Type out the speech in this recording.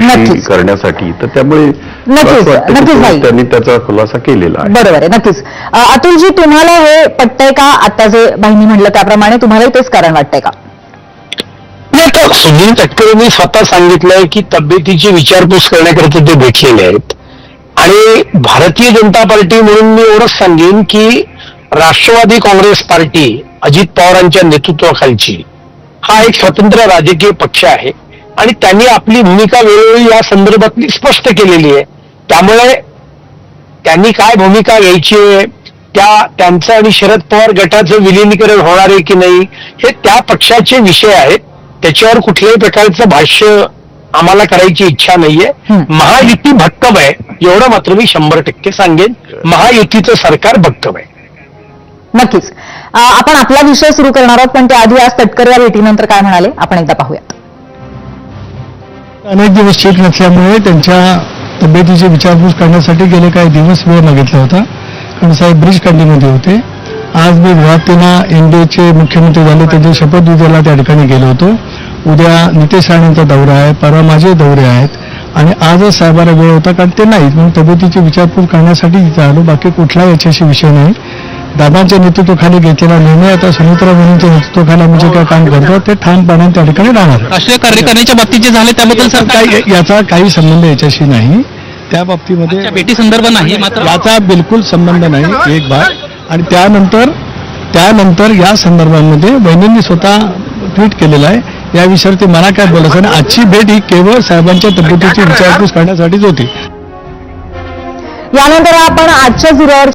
चौकशी करण्यासाठी. तर त्यामुळे त्यांनी त्याचा खुलासा केलेला आहे. बरोबर आहे, नक्कीच. अतुलजी, तुम्हाला हे पटतंय का? आता जे बहिणी म्हणलं त्याप्रमाणे तुम्हालाही तेच कारण वाटतंय का? नाही, तर सुनील तटकरेंनी स्वतः सांगितलंय की तब्येतीची विचारपूस करण्याकरता ते भेटलेले आहेत. आणि भारतीय जनता पार्टी म्हणून मी एवढंच सांगेन की राष्ट्रवादी काँग्रेस पार्टी अजित पवारांच्या नेतृत्वाखालची हा एक स्वतंत्र राजकीय पक्ष आहे आणि त्यांनी आपली भूमिका वेळोवेळी या संदर्भातली स्पष्ट केलेली आहे. त्यामुळे त्यांनी काय भूमिका घ्यायची आहे, त्यांचं आणि शरद पवार गटाचं विलिनीकरण होणार आहे की नाही, हे त्या पक्षाचे विषय आहेत. त्याच्यावर कुठल्याही प्रकारचं भाष्य आम्हाला करायची इच्छा नाहीये. महायुती भक्कम आहे, एवढं मात्र मी 100% सांगेन. महायुतीचं सरकार भक्कम आहे. नक्कीच. आपण आपला विषय सुरू करणार आहोत, पण त्याआधी आज तटकरे या भेटीनंतर काय म्हणाले आपण एकदा पाहूयात. अनेक दिवस ठीक नसल्यामुळे त्यांच्या तब्येतीची विचारपूस करण्यासाठी गेले काही दिवस वेळ मागितला होता. कारण साहेब ब्रिज कंडीमध्ये होते. आज मी गुवाहाटीला एनडीएचे मुख्यमंत्री झाले, त्यांच्या शपथविधीला त्या ठिकाणी गेलो होतो. उद्या नितेश राणेंचा दौरा आहे, परवा माझे दौरे आहेत आणि आजच साहेबाला वेळ होता कारण ते नाहीत, म्हणून तब्येतीची विचारपूस करण्यासाठी तिथे आलो. बाकी कुठलाही याच्याशी विषय नाही. दादांच्या नेतृत्वाखाली घेतलेला निर्णय, आता सुमित्रा बहिणींच्या नेतृत्वाखाली आम्ही जे काय काम करतो ते ठामपणे त्या ठिकाणी राहणार. राष्ट्रीय कार्यकारिणीच्या बाबतीत जे झाले त्याबद्दल याचा काही संबंध याच्याशी नाही. त्या बाबतीमध्ये भेटी संदर्भ नाही, मात्र याचा बिलकुल संबंध नाही एक भाग. आणि त्यानंतर या संदर्भामध्ये बहिणींनी स्वतः ट्विट केलेलं आहे. या विषयावरती मला काय बोलायचं नाही. आजची भेट ही केवळ साहेबांच्या तब्येतीची विचारपूस करण्यासाठीच होती. यानंतर आपण आजच्या जुऱ्यावर